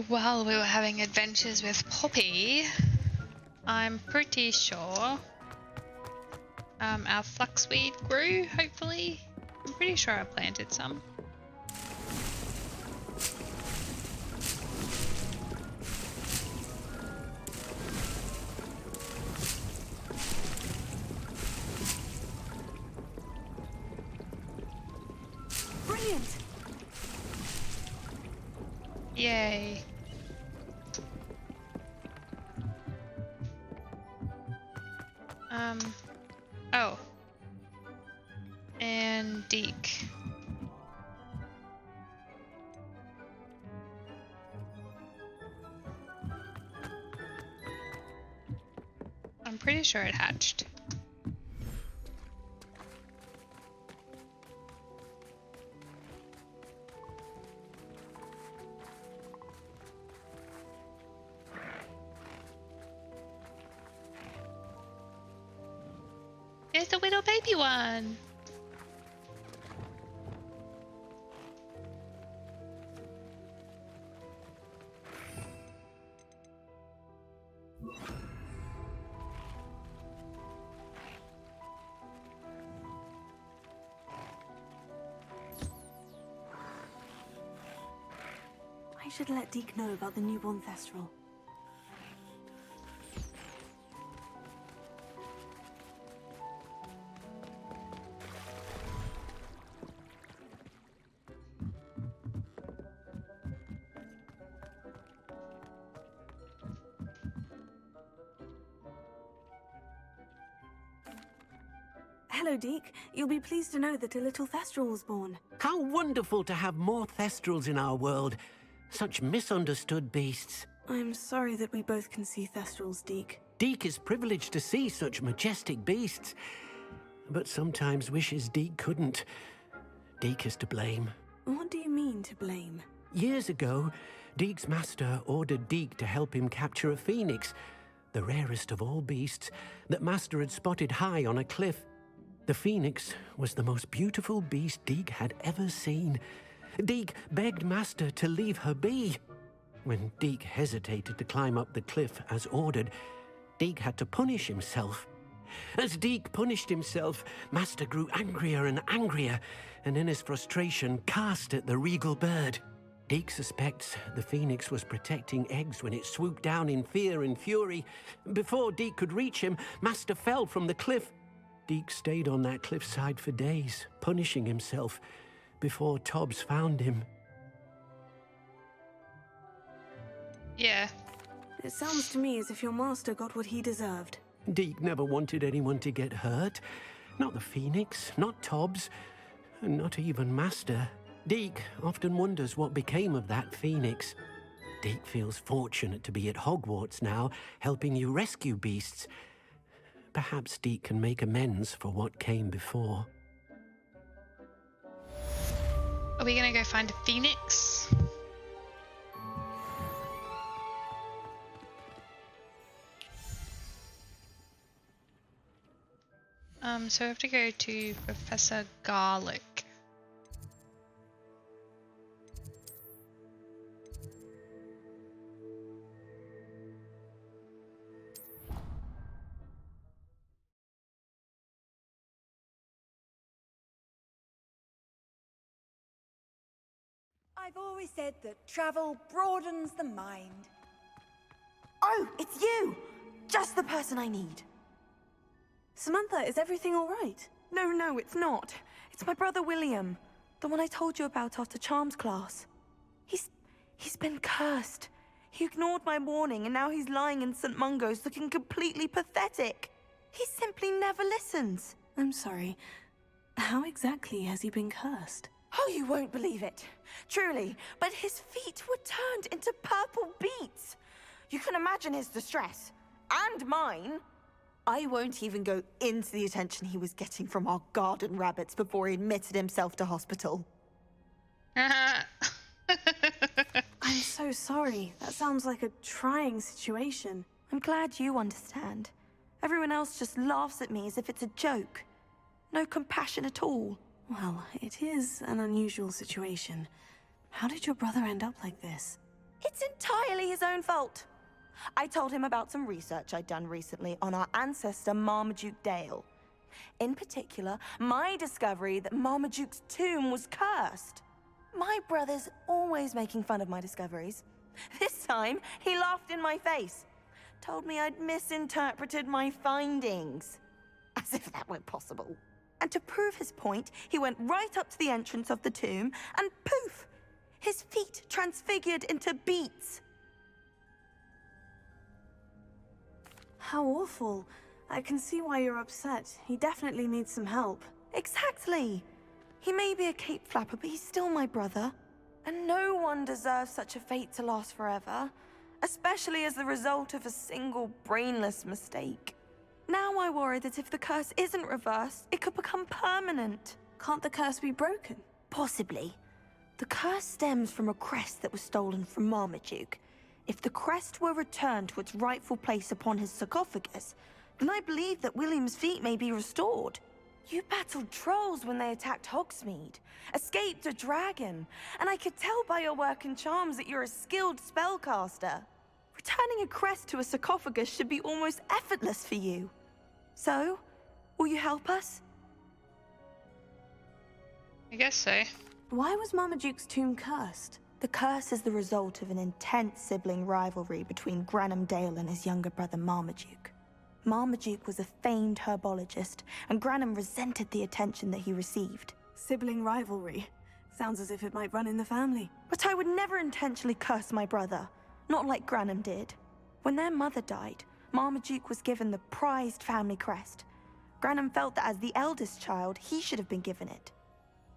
While we were having adventures with Poppy, I'm pretty sure our flaxweed grew, hopefully. I'm pretty sure I planted some. Brilliant! Yay. Oh. And Deke. I'm pretty sure it hatched. There's the little baby one. I should let Deke know about the newborn Thestral. Hello, Deke. You'll be pleased to know that a little Thestral was born. How wonderful to have more Thestrals in our world. Such misunderstood beasts. I'm sorry that we both can see Thestrals, Deke. Deke is privileged to see such majestic beasts, but sometimes wishes Deke couldn't. Deke is to blame. What do you mean, to blame? Years ago, Deke's master ordered Deke to help him capture a phoenix, the rarest of all beasts, that master had spotted high on a cliff. The phoenix was the most beautiful beast Deke had ever seen. Deke begged master to leave her be. When Deke hesitated to climb up the cliff as ordered, Deke had to punish himself. As Deke punished himself, master grew angrier and angrier, and in his frustration cast at the regal bird. Deke suspects the phoenix was protecting eggs when it swooped down in fear and fury. Before Deke could reach him, master fell from the cliff. Deke stayed on that cliffside for days, punishing himself, before Tobbs found him. Yeah. It sounds to me as if your master got what he deserved. Deke never wanted anyone to get hurt. Not the phoenix, not Tobbs, and not even master. Deke often wonders what became of that phoenix. Deke feels fortunate to be at Hogwarts now, helping you rescue beasts. Perhaps Deke can make amends for what came before. Are we gonna go find a phoenix? So we have to go to Professor Garlic. I've always said that travel broadens the mind. Oh, it's you! Just the person I need. Samantha, is everything all right? No, it's not. It's my brother William. The one I told you about after Charms class. He's been cursed. He ignored my warning and now he's lying in St. Mungo's looking completely pathetic. He simply never listens. I'm sorry. How exactly has he been cursed? Oh, you won't believe it. Truly, but his feet were turned into purple beets. You can imagine his distress. And mine. I won't even go into the attention he was getting from our garden rabbits before he admitted himself to hospital. I'm so sorry. That sounds like a trying situation. I'm glad you understand. Everyone else just laughs at me as if it's a joke. No compassion at all. Well, it is an unusual situation. How did your brother end up like this? It's entirely his own fault. I told him about some research I'd done recently on our ancestor Marmaduke Dale. In particular, my discovery that Marmaduke's tomb was cursed. My brother's always making fun of my discoveries. This time, he laughed in my face. Told me I'd misinterpreted my findings. As if that were possible. And to prove his point, he went right up to the entrance of the tomb and poof! His feet transfigured into beets. How awful. I can see why you're upset. He definitely needs some help. Exactly. He may be a cape flapper, but he's still my brother. And no one deserves such a fate to last forever, especially as the result of a single brainless mistake. Now I worry that if the curse isn't reversed, it could become permanent. Can't the curse be broken? Possibly. The curse stems from a crest that was stolen from Marmaduke. If the crest were returned to its rightful place upon his sarcophagus, then I believe that William's feet may be restored. You battled trolls when they attacked Hogsmeade, escaped a dragon, and I could tell by your work and charms that you're a skilled spellcaster. Returning a crest to a sarcophagus should be almost effortless for you. So, will you help us? I guess so. Why was Marmaduke's tomb cursed? The curse is the result of an intense sibling rivalry between Granham Dale and his younger brother Marmaduke. Marmaduke was a famed herbologist, and Granham resented the attention that he received. Sibling rivalry. Sounds as if it might run in the family. But I would never intentionally curse my brother, not like Granham did. When their mother died, Marmaduke was given the prized family crest. Granham felt that as the eldest child, he should have been given it.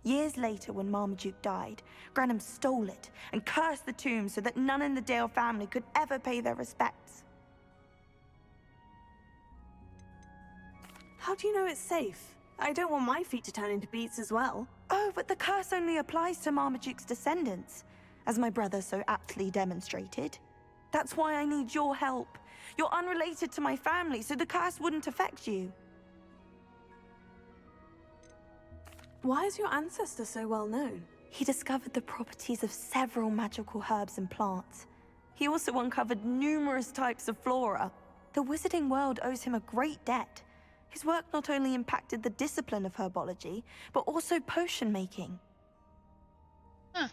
Years later, when Marmaduke died, Granham stole it and cursed the tomb so that none in the Dale family could ever pay their respects. How do you know it's safe? I don't want my feet to turn into beets as well. Oh, but the curse only applies to Marmaduke's descendants, as my brother so aptly demonstrated. That's why I need your help. You're unrelated to my family, so the curse wouldn't affect you. Why is your ancestor so well known? He discovered the properties of several magical herbs and plants. He also uncovered numerous types of flora. The wizarding world owes him a great debt. His work not only impacted the discipline of herbology, but also potion making. Huh.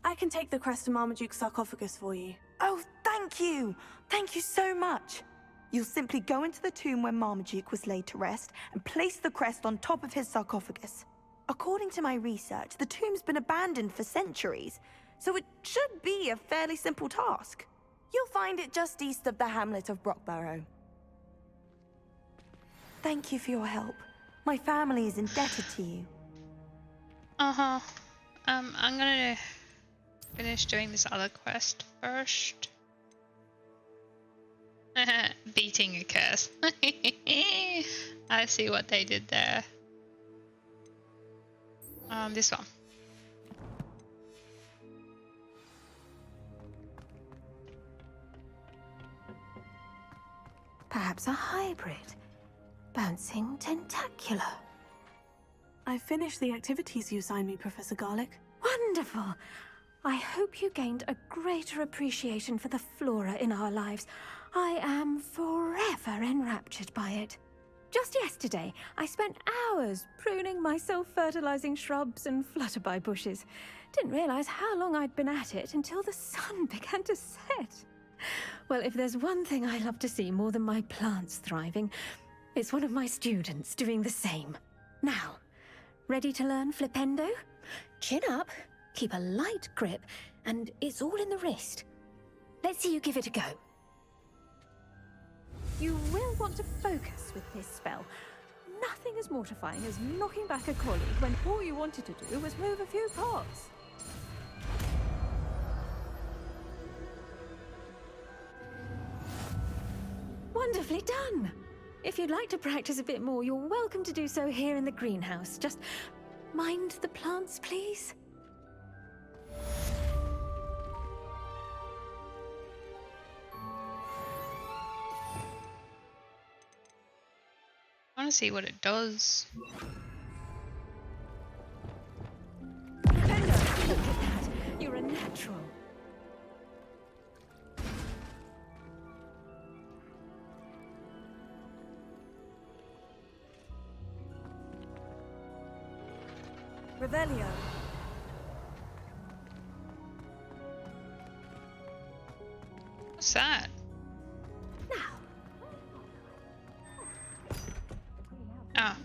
I can take the crest to Marmaduke's sarcophagus for you. Oh, thank you! Thank you so much! You'll simply go into the tomb where Marmaduke was laid to rest and place the crest on top of his sarcophagus. According to my research, the tomb's been abandoned for centuries, so it should be a fairly simple task. You'll find it just east of the hamlet of Brockborough. Thank you for your help. My family is indebted to you. Uh-huh. I'm gonna finish doing this other quest first. Beating a curse. I see what they did there. This one. Perhaps a hybrid. Bouncing tentacular. I finished the activities you assigned me, Professor Garlick. Wonderful! I hope you gained a greater appreciation for the flora in our lives. I am forever enraptured by it. Just yesterday, I spent hours pruning my self-fertilizing shrubs and flutterby bushes. Didn't realize how long I'd been at it until the sun began to set. Well, if there's one thing I love to see more than my plants thriving, it's one of my students doing the same. Now, ready to learn Flipendo? Chin up, keep a light grip, and it's all in the wrist. Let's see you give it a go. You will want to focus with this spell. Nothing as mortifying as knocking back a colleague when all you wanted to do was move a few pots. Wonderfully done! If you'd like to practice a bit more, you're welcome to do so here in the greenhouse. Just mind the plants, please. want to see what it does. Brenda, look at that. You're a natural. Revelio. What's that? Oh.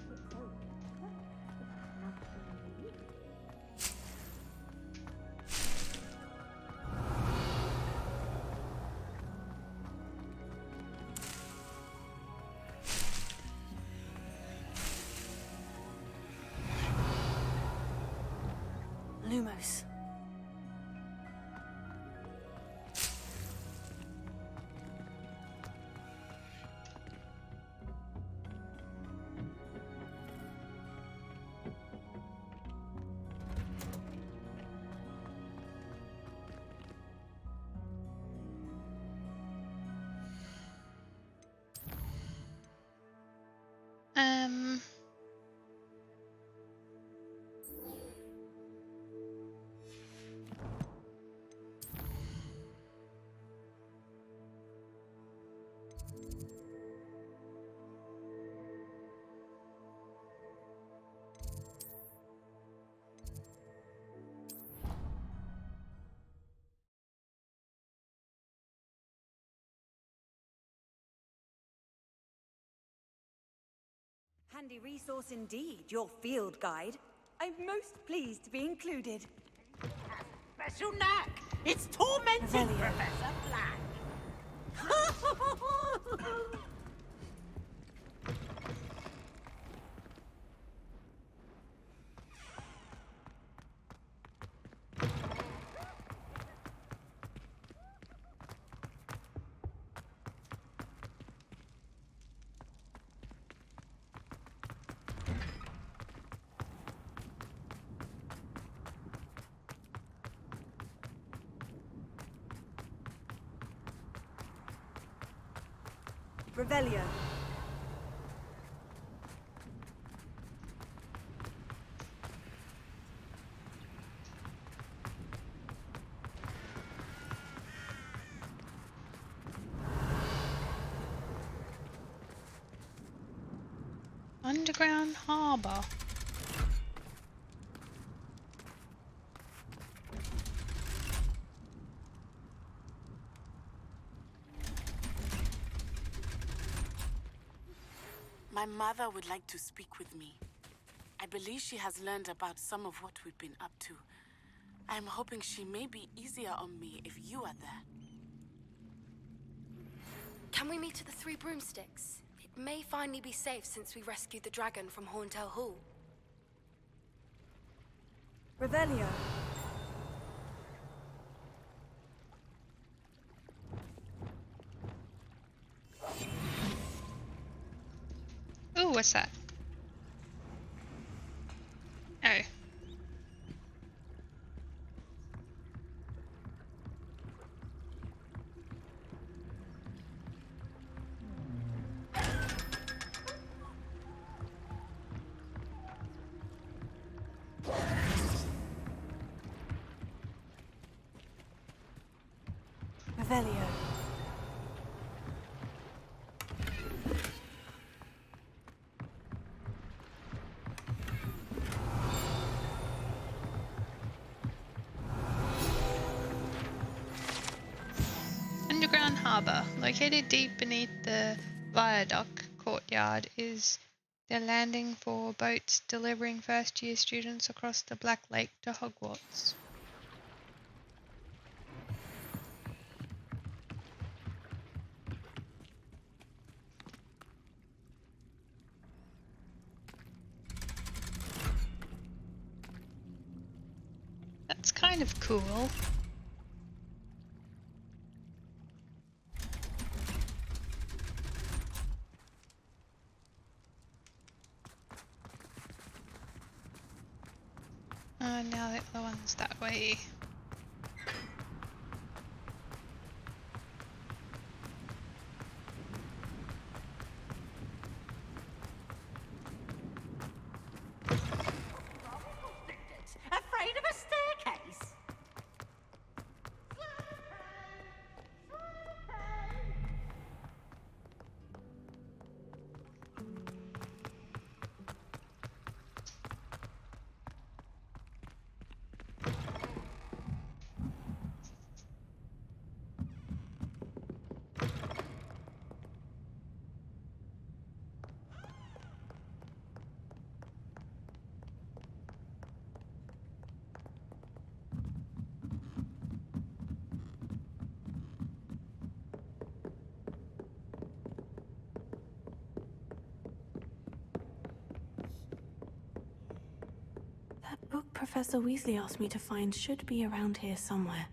Lumos. Um. Handy resource indeed, your field guide. I'm most pleased to be included. Special knack! It's tormenting Revelio. Professor Black! Revelio. Underground harbour. My mother would like to speak with me. I believe she has learned about some of what we've been up to. I'm hoping she may be easier on me if you are there. Can we meet at the Three Broomsticks? It may finally be safe since we rescued the dragon from Horntail Hall. Revelio. Ooh, what's that? Oh. Revelio. Underground harbour, located deep beneath the viaduct courtyard, is the landing for boats delivering first-year students across the Black Lake to Hogwarts. That's kind of cool. Now the other one's that way. Professor Weasley asked me to find should be around here somewhere.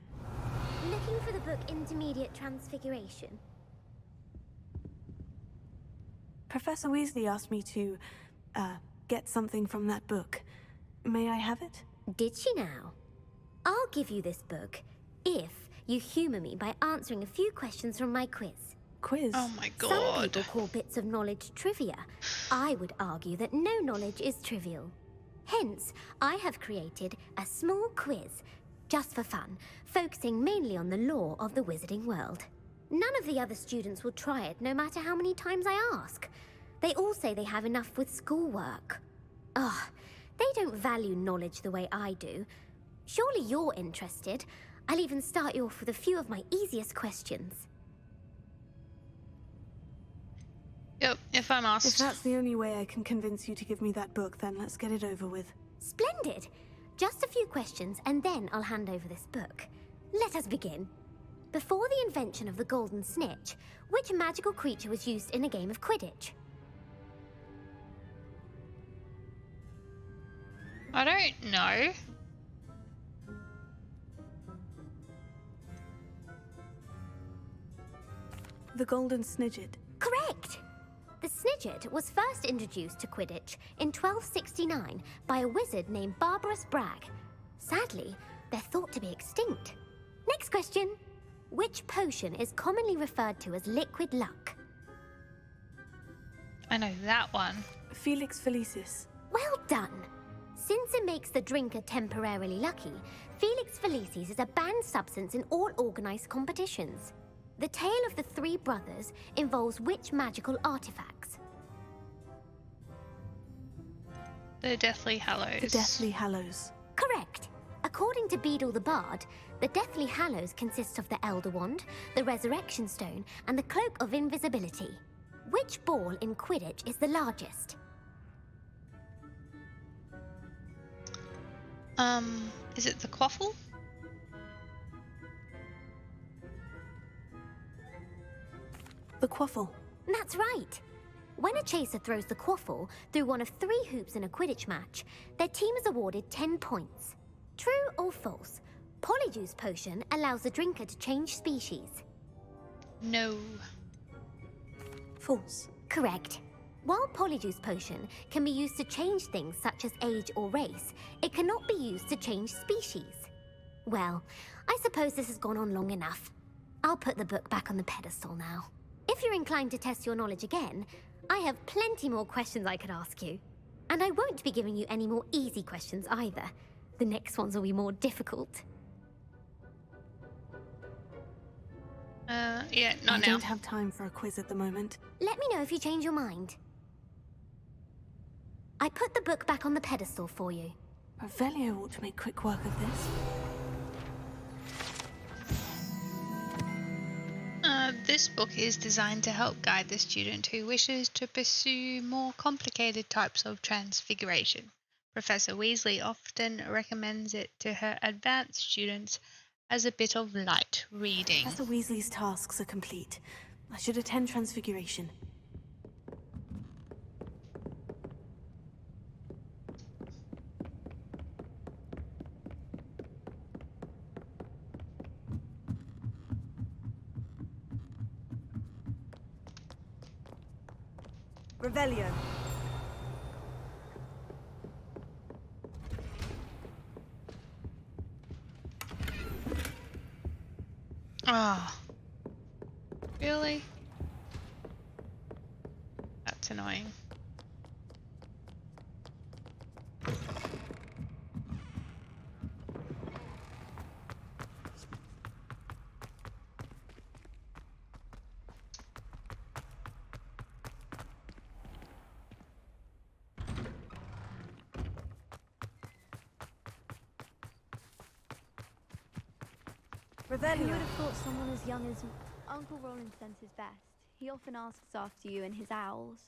Looking for the book Intermediate Transfiguration. Professor Weasley asked me to, get something from that book. May I have it? Did she now? I'll give you this book if you humour me by answering a few questions from my quiz. Quiz? Oh my Some god. people call bits of knowledge trivia. I would argue that no knowledge is trivial. Hence, I have created a small quiz, just for fun, focusing mainly on the lore of the wizarding world. None of the other students will try it, no matter how many times I ask. They all say they have enough with schoolwork. Ugh, they don't value knowledge the way I do. Surely you're interested. I'll even start you off with a few of my easiest questions. Yep, if I'm asked. If that's the only way I can convince you to give me that book, then let's get it over with. Splendid! Just a few questions, and then I'll hand over this book. Let us begin. Before the invention of the golden snitch, which magical creature was used in a game of Quidditch? I don't know. The Golden Snidget. Correct! The Snidget was first introduced to Quidditch in 1269 by a wizard named Barbarous Bragg. Sadly, they're thought to be extinct. Next question. Which potion is commonly referred to as liquid luck? I know that one. Felix Felicis. Well done! Since it makes the drinker temporarily lucky, Felix Felicis is a banned substance in all organised competitions. The tale of the three brothers involves which magical artifacts? The Deathly Hallows. The Deathly Hallows. Correct. According to Beedle the Bard, the Deathly Hallows consists of the Elder Wand, the Resurrection Stone, and the Cloak of Invisibility. Which ball in Quidditch is the largest? Is it the Quaffle? The Quaffle. That's right. When a chaser throws the quaffle through one of 3 hoops in a Quidditch match, their team is awarded 10 points. True or false? Polyjuice Potion allows the drinker to change species. No. False. Correct. While Polyjuice Potion can be used to change things such as age or race, it cannot be used to change species. Well, I suppose this has gone on long enough. I'll put the book back on the pedestal now. If you're inclined to test your knowledge again, I have plenty more questions I could ask you. And I won't be giving you any more easy questions either. The next ones will be more difficult. Yeah, not I now. don't have time for a quiz at the moment. Let me know if you change your mind. I put the book back on the pedestal for you. Revelio ought to make quick work of this. This book is designed to help guide the student who wishes to pursue more complicated types of transfiguration. Professor Weasley often recommends it to her advanced students as a bit of light reading. Professor Weasley's tasks are complete. I should attend Transfiguration. Revelio. Oh. Really? That's annoying. Who Revelio. would have thought someone as young as Uncle Roland sends his best? He often asks after you and his owls.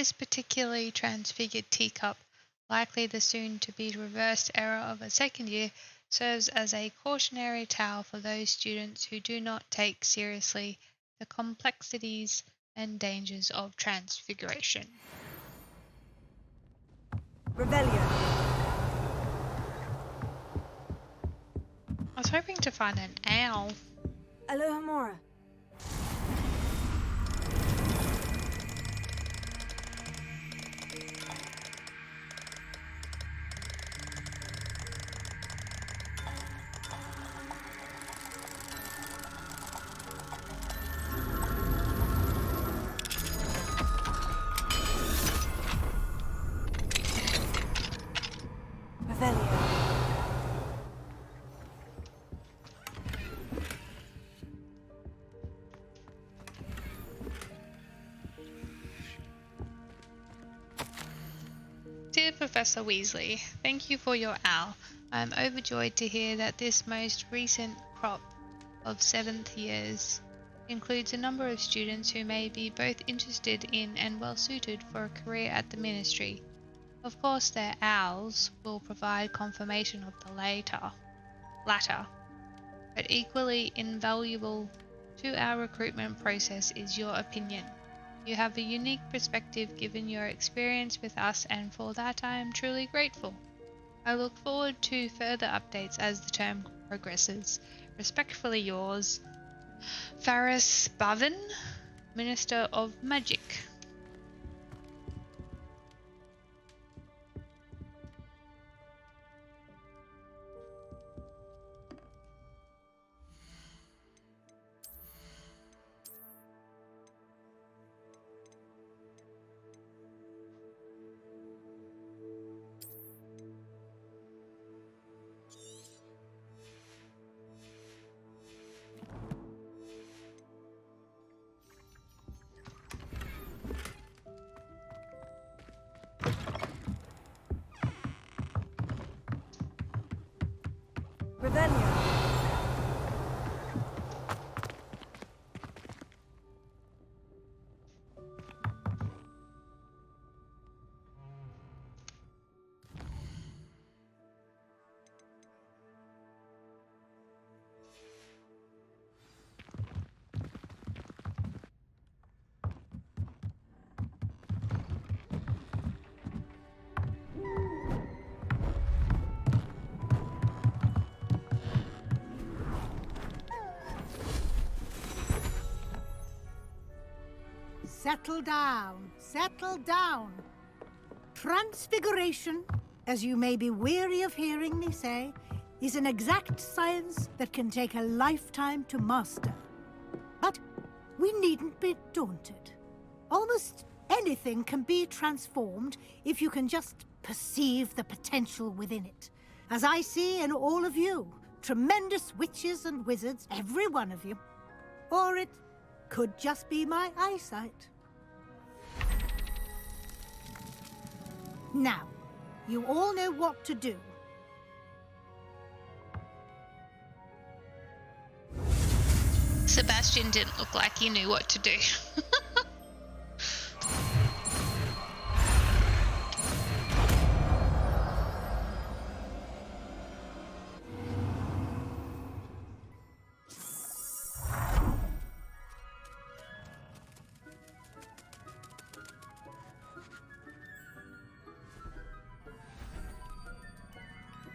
This particularly transfigured teacup, likely the soon-to-be reversed error of a second year, serves as a cautionary tale for those students who do not take seriously the complexities and dangers of transfiguration. Rebellion. I was hoping to find an owl. Alohomora. Dear Professor Weasley, thank you for your owl. I am overjoyed to hear that this most recent crop of 7th years includes a number of students who may be both interested in and well suited for a career at the Ministry. Of course, their owls will provide confirmation of the latter, but equally invaluable to our recruitment process is your opinion. You have a unique perspective given your experience with us, and for that I am truly grateful. I look forward to further updates as the term progresses. Respectfully yours, Faris Bavin, Minister of Magic. Rebellion. Settle down, settle down. Transfiguration, as you may be weary of hearing me say, is an exact science that can take a lifetime to master. But we needn't be daunted. Almost anything can be transformed if you can just perceive the potential within it. As I see in all of you, tremendous witches and wizards, every one of you. Or it could just be my eyesight. Now, you all know what to do. Sebastian didn't look like he knew what to do.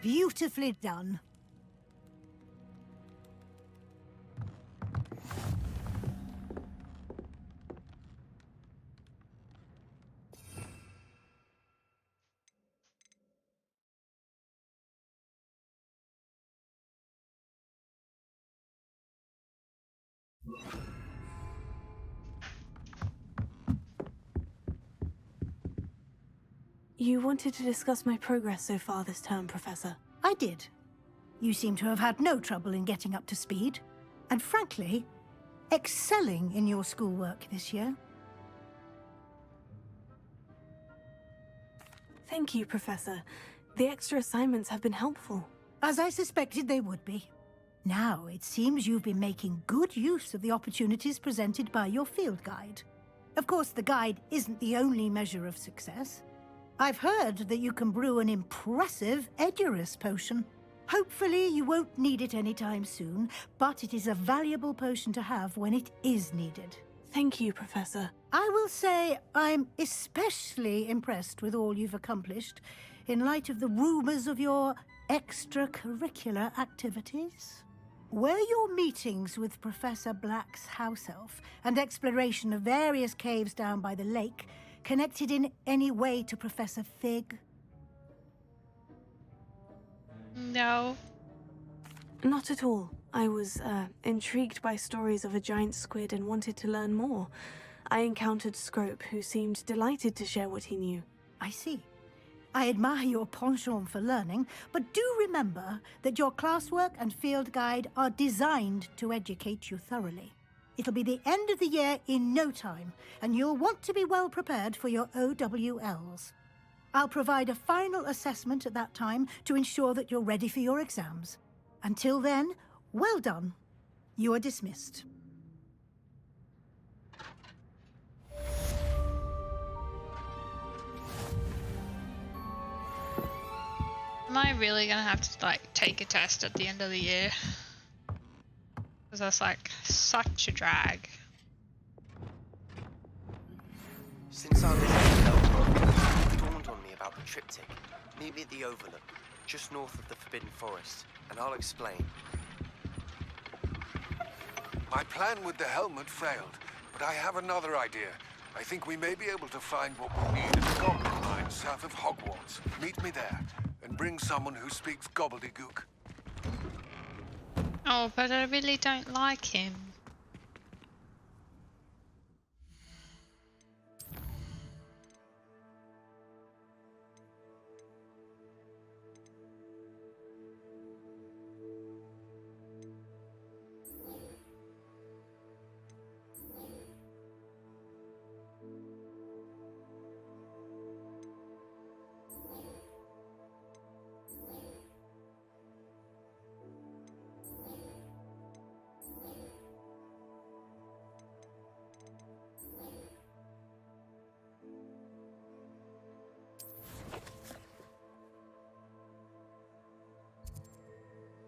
Beautifully done. You wanted to discuss my progress so far this term, Professor. I did. You seem to have had no trouble in getting up to speed. And frankly, excelling in your schoolwork this year. Thank you, Professor. The extra assignments have been helpful. As I suspected they would be. Now, it seems you've been making good use of the opportunities presented by your field guide. Of course, the guide isn't the only measure of success. I've heard that you can brew an impressive Edurus potion. Hopefully you won't need it anytime soon, but it is a valuable potion to have when it is needed. Thank you, Professor. I will say I'm especially impressed with all you've accomplished in light of the rumors of your extracurricular activities. Were your meetings with Professor Black's house elf and exploration of various caves down by the lake connected in any way to Professor Fig? No. Not at all. I was intrigued by stories of a giant squid and wanted to learn more. I encountered Scrope, who seemed delighted to share what he knew. I see. I admire your penchant for learning, but do remember that your classwork and field guide are designed to educate you thoroughly. It'll be the end of the year in no time, and you'll want to be well prepared for your OWLs. I'll provide a final assessment at that time to ensure that you're ready for your exams. Until then, well done. You are dismissed. Am I really gonna have to like take a test at the end of the year? Because that's like such a drag. Since I was it dawned on me about the triptych. Meet me at the Overlook, just north of the Forbidden Forest, and I'll explain. My plan with the helmet failed, but I have another idea. I think we may be able to find what we need at the Goblin Mine south of Hogwarts. Meet me there, and bring someone who speaks gobbledygook. Oh, but I really don't like him.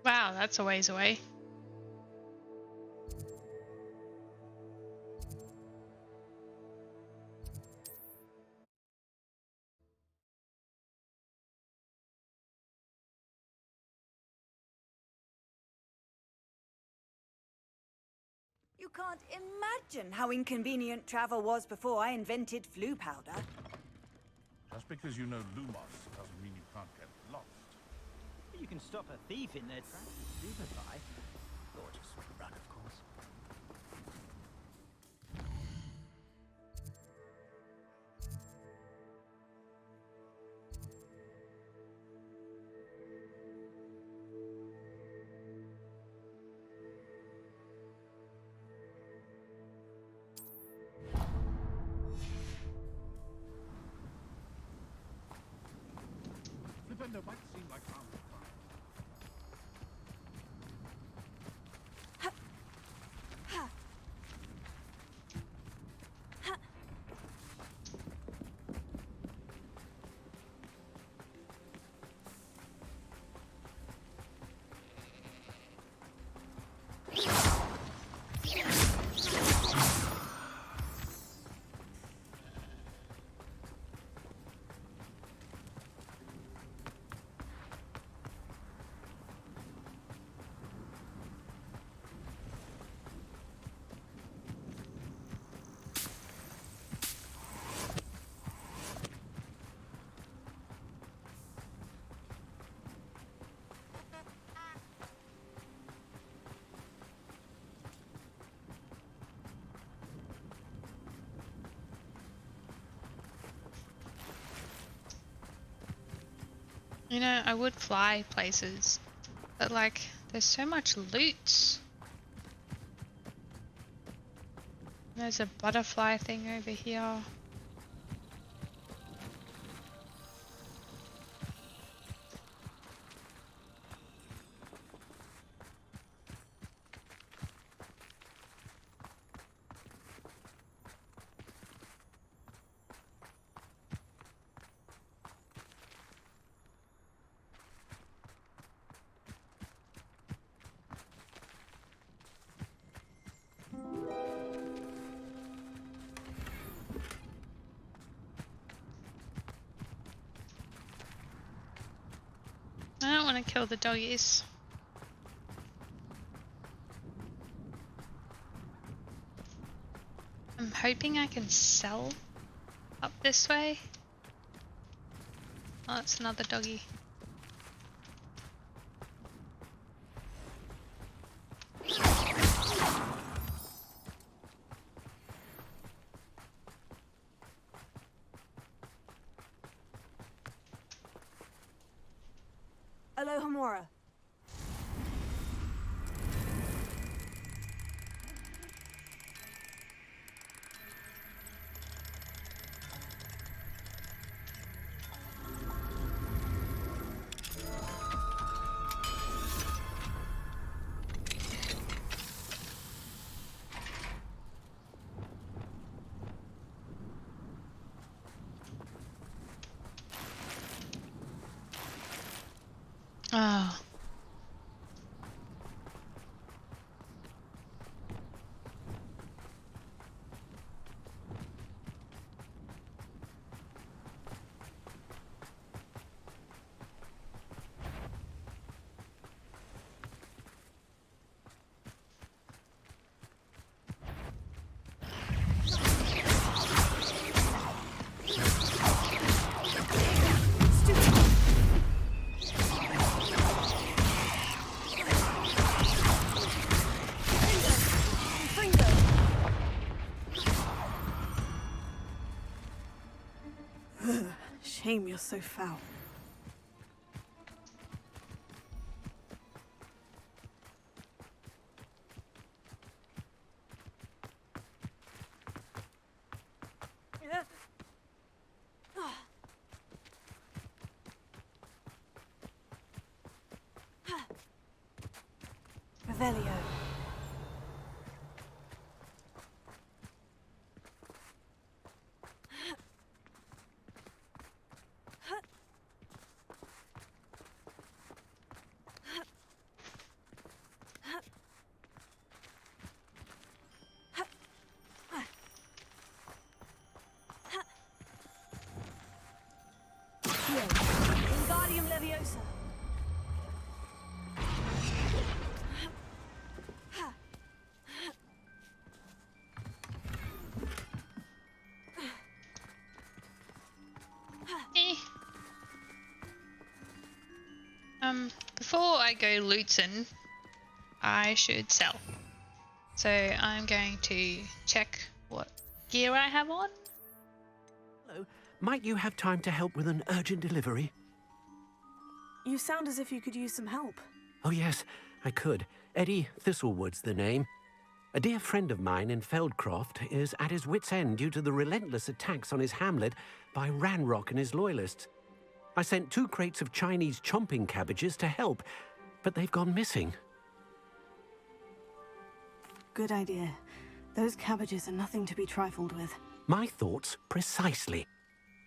Wow, that's a ways away. You can't imagine how inconvenient travel was before I invented flu powder. Just because you know Lumos doesn't mean you can't get lost. You can stop a thief in their tracks with Superfly. Or just run, of course. Flipendo might seem like harmless crime. You know, I would fly places, but like, there's so much loot. There's a butterfly thing over here. gonna kill the doggies. I'm hoping I can sell up this way. Oh, that's another doggy. Aloha Mora. Oh. Shame you're so foul. Revelio. Wingardium Leviosa. Before I go looting, I should sell. So I'm going to check what gear I have on. Hello. Might you have time to help with an urgent delivery? You sound as if you could use some help. Oh, yes, I could. Eddie Thistlewood's the name. A dear friend of mine in Feldcroft is at his wit's end due to the relentless attacks on his hamlet by Ranrock and his loyalists. I sent 2 crates of Chinese chomping cabbages to help, but they've gone missing. Good idea. Those cabbages are nothing to be trifled with. My thoughts precisely.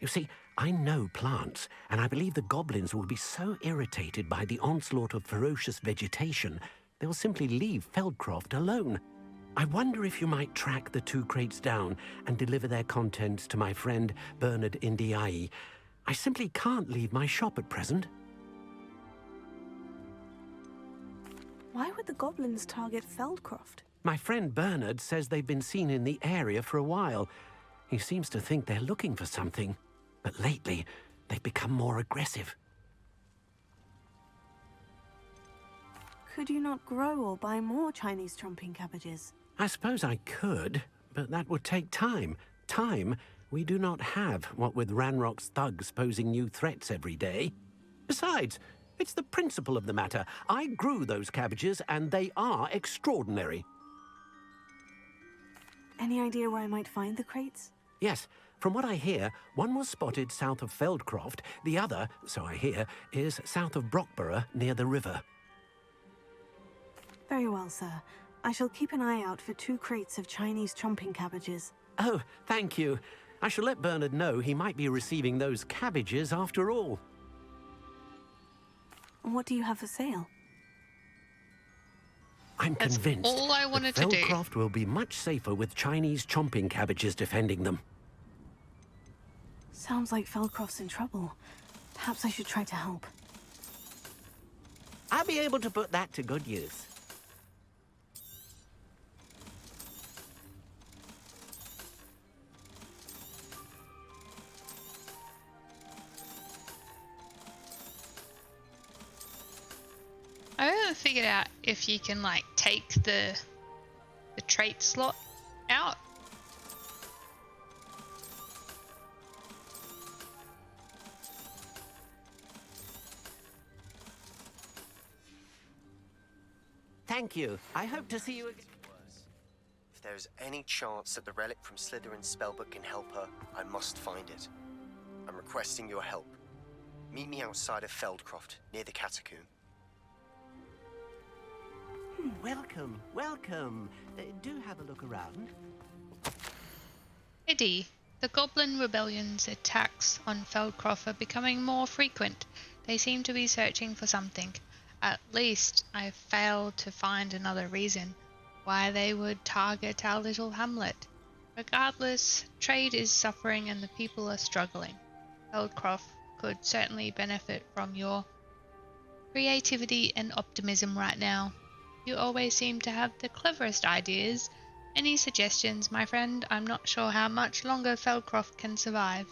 You see, I know plants, and I believe the goblins will be so irritated by the onslaught of ferocious vegetation, they'll simply leave Feldcroft alone. I wonder if you might track the 2 crates down and deliver their contents to my friend Bernard Indiai. I simply can't leave my shop at present. Why would the goblins target Feldcroft? My friend Bernard says they've been seen in the area for a while. He seems to think they're looking for something, but lately they've become more aggressive. Could you not grow or buy more Chinese chomping cabbages? I suppose I could, but that would take time. Time we do not have, what with Ranrock's thugs posing new threats every day. Besides, it's the principle of the matter. I grew those cabbages, and they are extraordinary. Any idea where I might find the crates? Yes, from what I hear, one was spotted south of Feldcroft, the other, so I hear, is south of Brockborough near the river. Very well, sir. I shall keep an eye out for 2 crates of Chinese chomping cabbages. Oh, thank you. I shall let Bernard know he might be receiving those cabbages after all. What do you have for sale? I'm convinced all I wanted that to do. Feldcroft will be much safer with Chinese chomping cabbages defending them. Sounds like Feldcroft's in trouble. Perhaps I should try to help. I'll be able to put that to good use. I haven't figured out if you can like take the trait slot out. Thank you. I hope to see you again. If there is any chance that the relic from Slytherin's spellbook can help her, I must find it. I'm requesting your help. Meet me outside of Feldcroft, near the catacomb. Welcome, welcome. Do have a look around. Eddie, the Goblin Rebellion's attacks on Feldcroft are becoming more frequent. They seem to be searching for something. At least I failed to find another reason why they would target our little hamlet. Regardless, trade is suffering and the people are struggling. Feldcroft could certainly benefit from your creativity and optimism right now. You always seem to have the cleverest ideas. Any suggestions, my friend? I'm not sure how much longer Feldcroft can survive.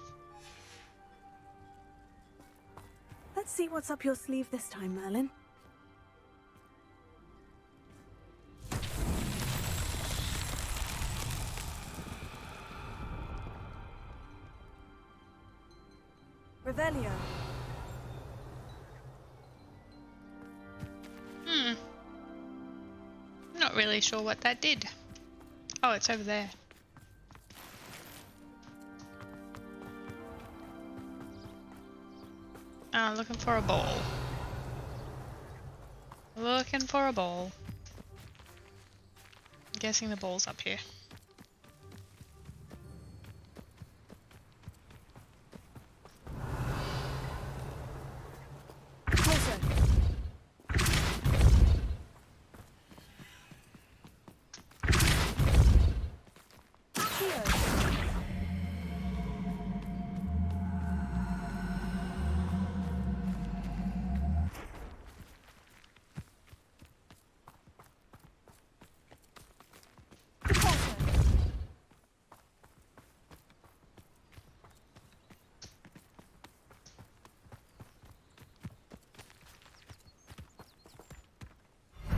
Let's see what's up your sleeve this time, Merlin. Revelio. Not really sure what that did. Oh, it's over there. Oh, looking for a ball. Looking for a ball. I'm guessing the ball's up here.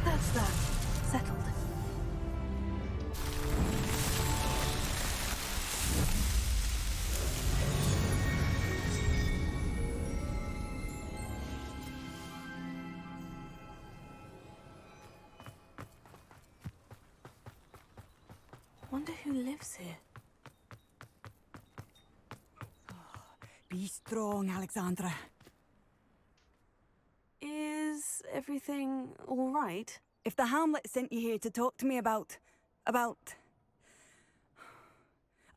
That's that. Settled. Wonder who lives here. Be strong, Alexandra. Is everything all right? If the Hamlet sent you here to talk to me about...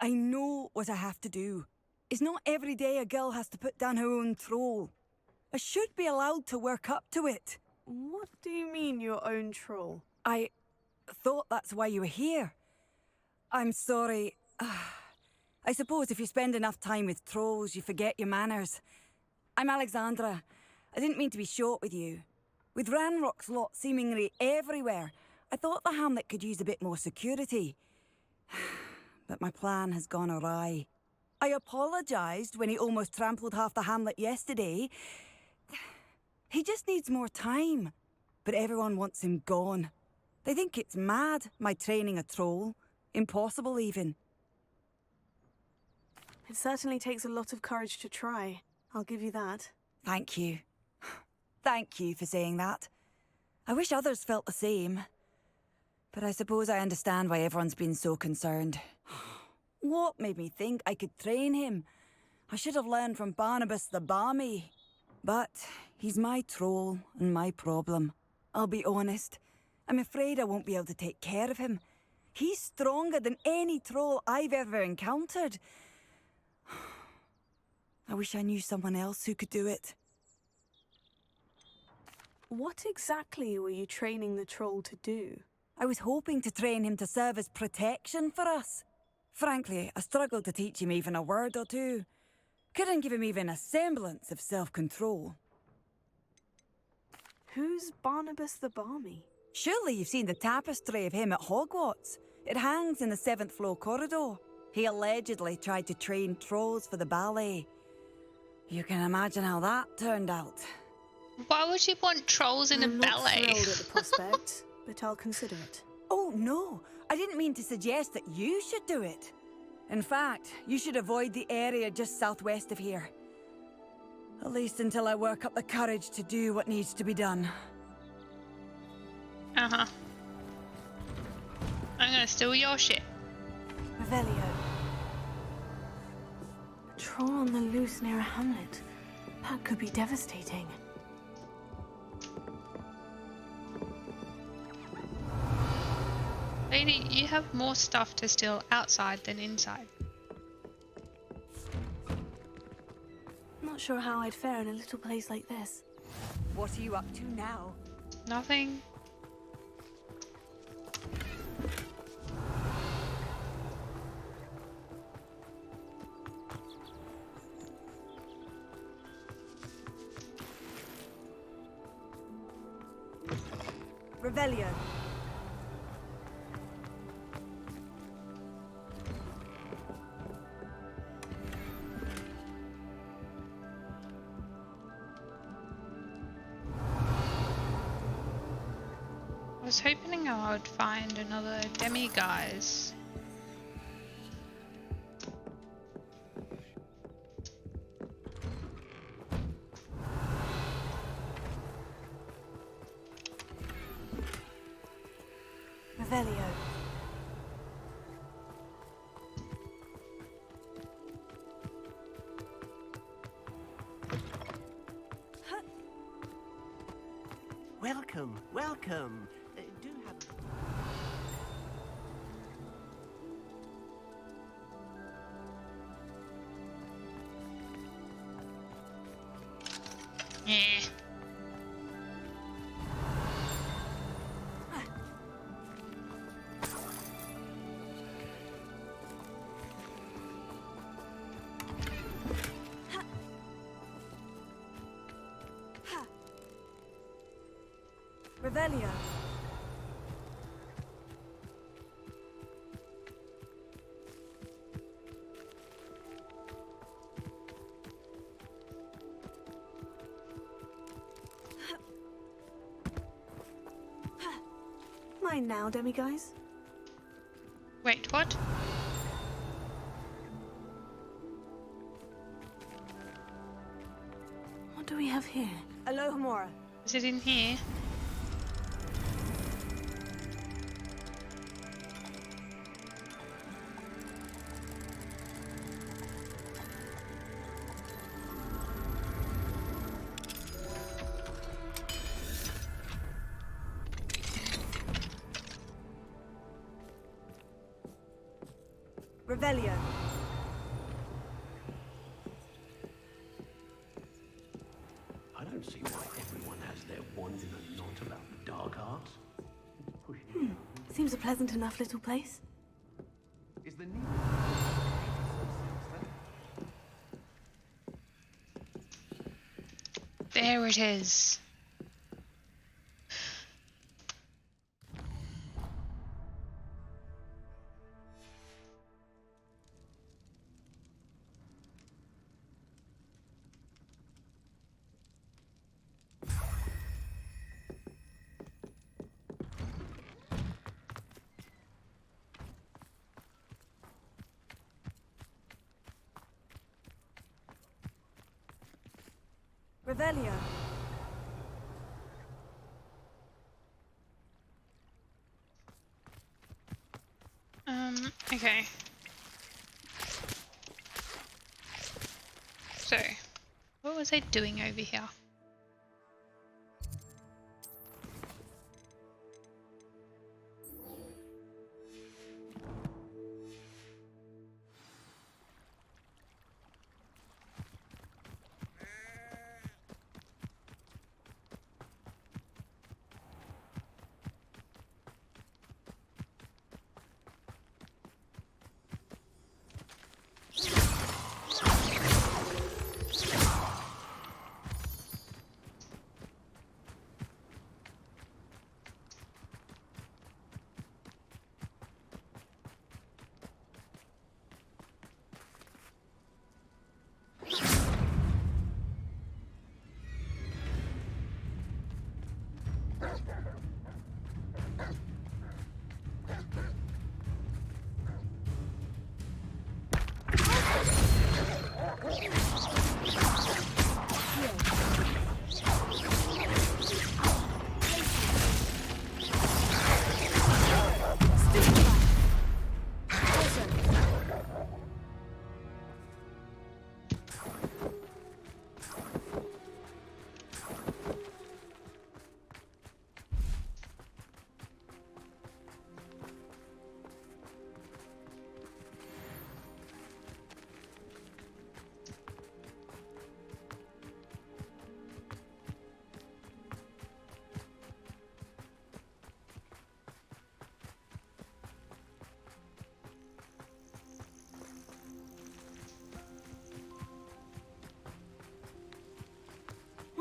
I know what I have to do. It's not every day a girl has to put down her own troll. I should be allowed to work up to it. What do you mean, your own troll? I thought that's why you were here. I'm sorry. I suppose if you spend enough time with trolls, you forget your manners. I'm Alexandra. I didn't mean to be short with you. With Ranrock's lot seemingly everywhere, I thought the hamlet could use a bit more security. But my plan has gone awry. I apologised when he almost trampled half the hamlet yesterday. He just needs more time. But everyone wants him gone. They think it's mad, my training a troll. Impossible, even. It certainly takes a lot of courage to try. I'll give you that. Thank you. Thank you for saying that. I wish others felt the same. But I suppose I understand why everyone's been so concerned. What made me think I could train him? I should have learned from Barnabas the Barmy. But he's my troll and my problem. I'll be honest. I'm afraid I won't be able to take care of him. He's stronger than any troll I've ever encountered. I wish I knew someone else who could do it. What exactly were you training the troll to do? I was hoping to train him to serve as protection for us. Frankly, I struggled to teach him even a word or two. Couldn't give him even a semblance of self-control. Who's Barnabas the Balmy? Surely you've seen the tapestry of him at Hogwarts. It hangs in the 7th floor corridor. He allegedly tried to train trolls for the ballet. You can imagine how that turned out. Why would you want trolls in a ballet? I'm not thrilled at the prospect, but I'll consider it. Oh, no. I didn't mean to suggest that you should do it. In fact, you should avoid the area just southwest of here. At least until I work up the courage to do what needs to be done. Uh-huh. I'm gonna steal your shit. Revelio. A troll on the loose near a hamlet. That could be devastating. Lady, you have more stuff to steal outside than inside. Not sure how I'd fare in a little place like this. What are you up to now? Nothing. Revelio. I was hoping I would find another demi-guise. Revelio. Welcome, welcome. Do have Yeah. Revelio. Mine now, demi-guise. Wait, what? What do we have here? Alohomora. Is it in here? Revelio. I don't see why everyone has their wands in a knot about the dark arts. Seems a pleasant enough little place. Is the need? There it is. Revelio. Okay. So, what was I doing over here?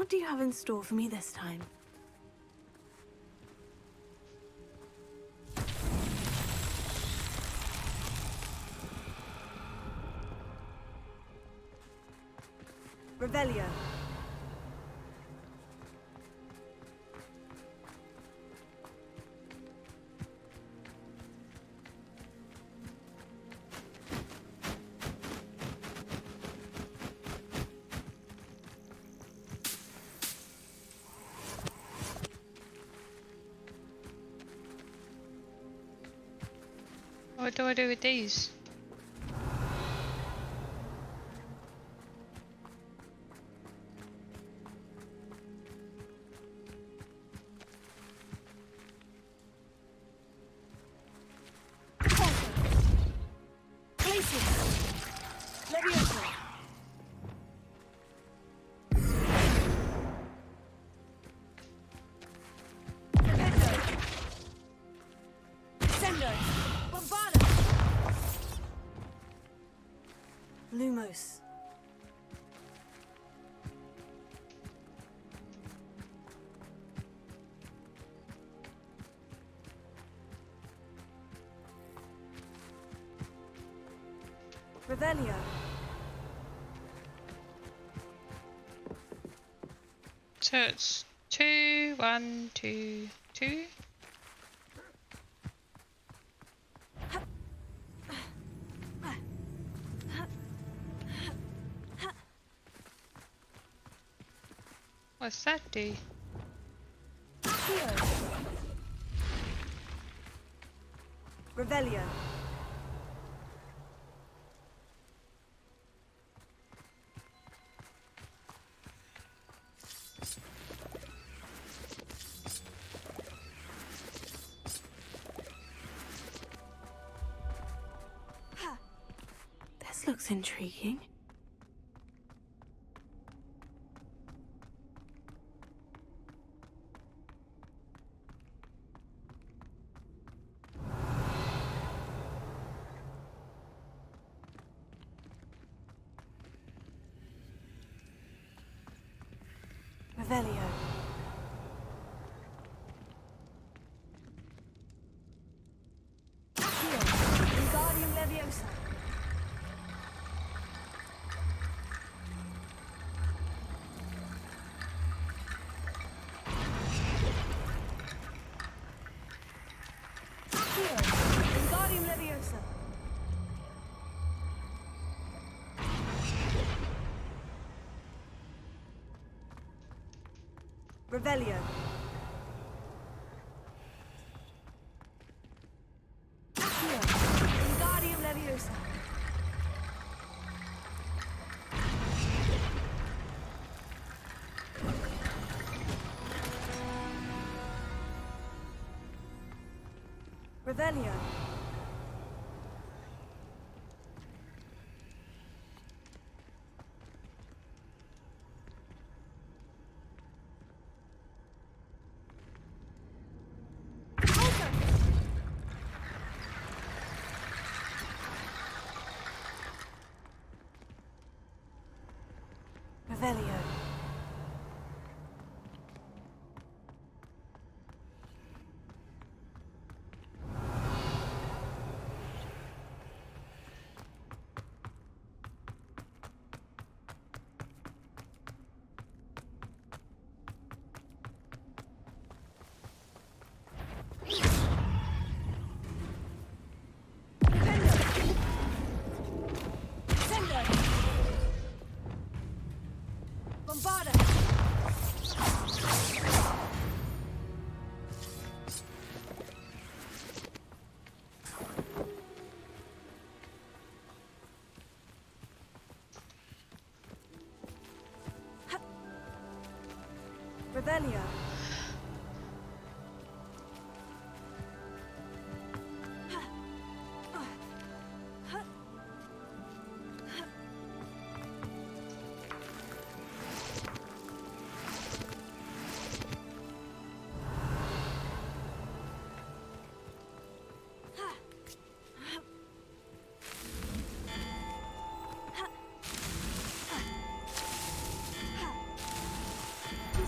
What do you have in store for me this time? Revelio. What do I do with these? Lumos. Revelio. So it's 2, 1, 2, 2. What's that do? Revelio. This looks intriguing. Revelio. Wingardium Leviosa. Wingardium Leviosa. Revelio. Wingardium Leviosa. Revelio. Revelio. Bombarda. Revelio.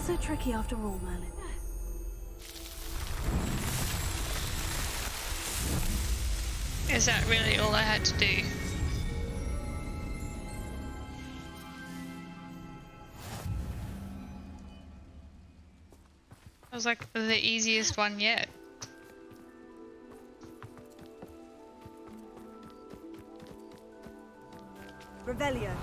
so tricky after all, Merlin. Is that really all I had to do? That was like the easiest one yet. Revelio.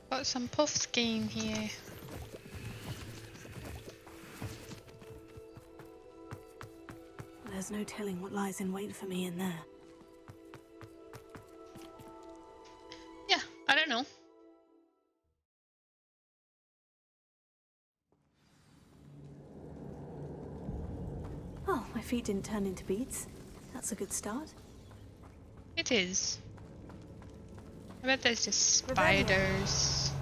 Got some puff skiing here. There's no telling what lies in wait for me in there. Yeah, I don't know. Oh, my feet didn't turn into beads. That's a good start. It is. I bet there's just spiders.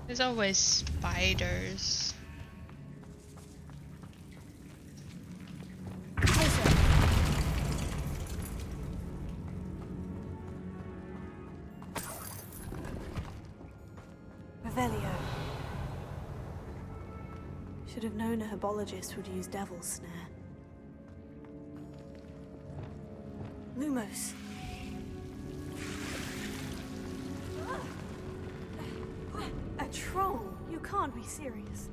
There's always spiders. Revelio. Should have known a herbologist would use devil's snare. Lumos. A troll? You can't be serious.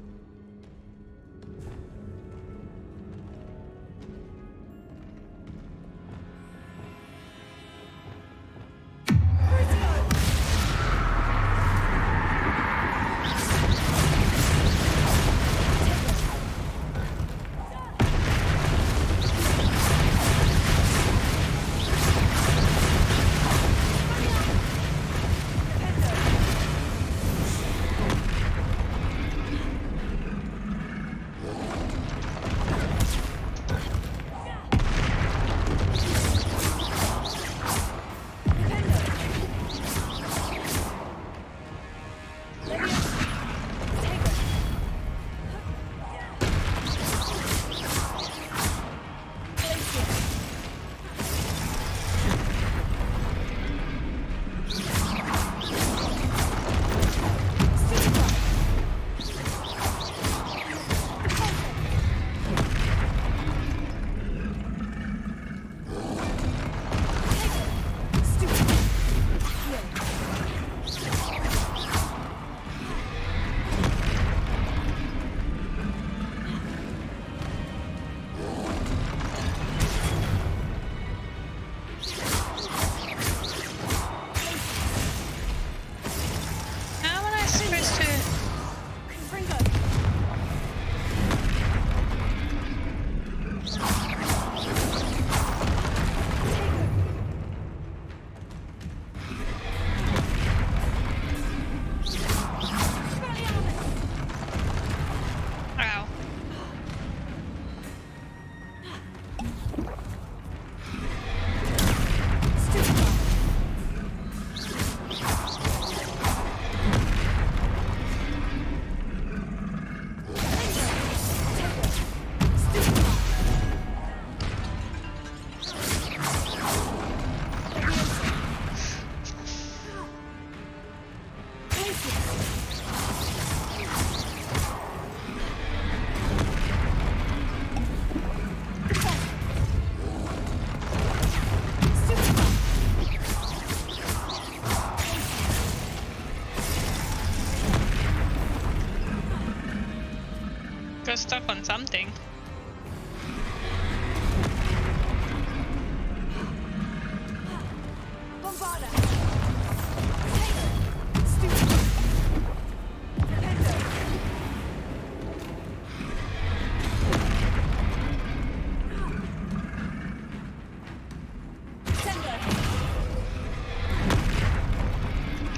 Got stuck on something.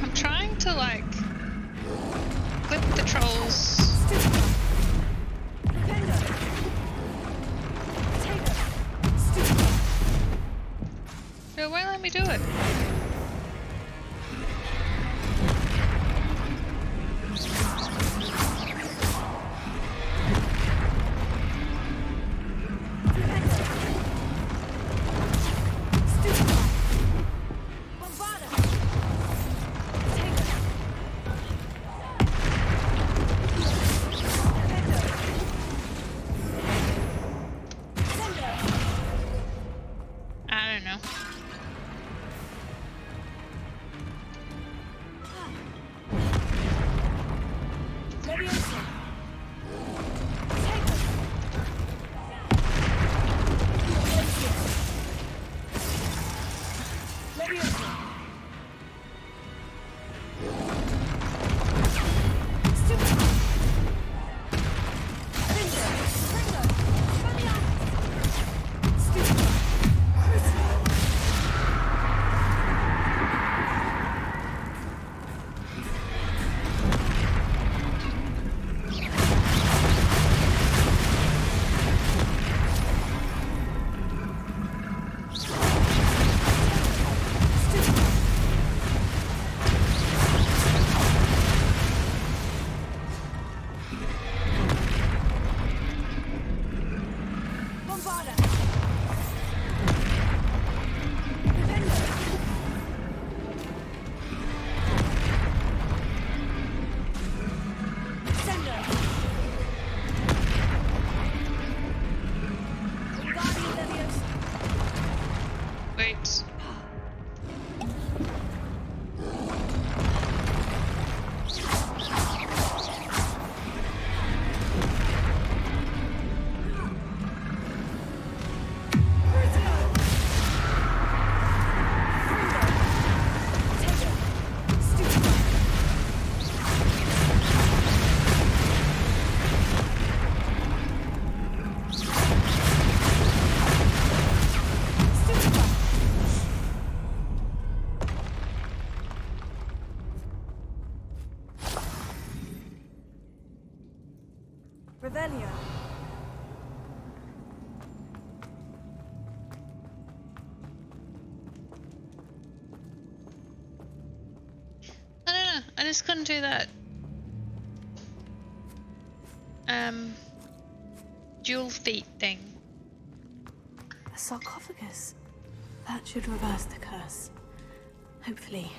I'm trying to like whip the trolls. It won't let me do it. don't know. Wait. Revelio. I don't know. I just couldn't do that. Dual feet thing. A sarcophagus. That should reverse the curse. Hopefully.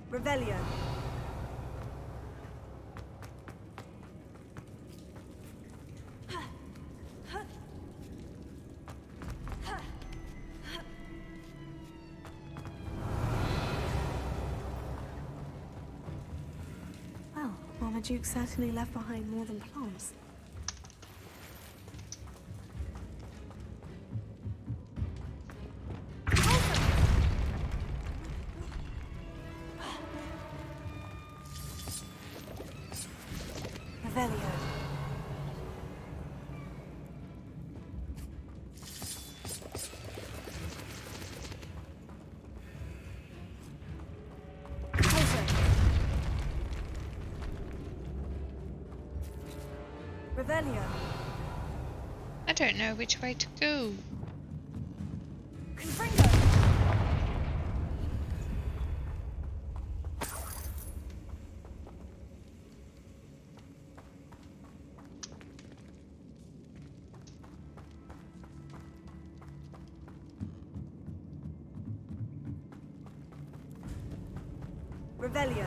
Revelio. Well, Marmaduke certainly left behind more than plants. Revelio. Revelio. I don't know which way to go. Confringo. Revelio.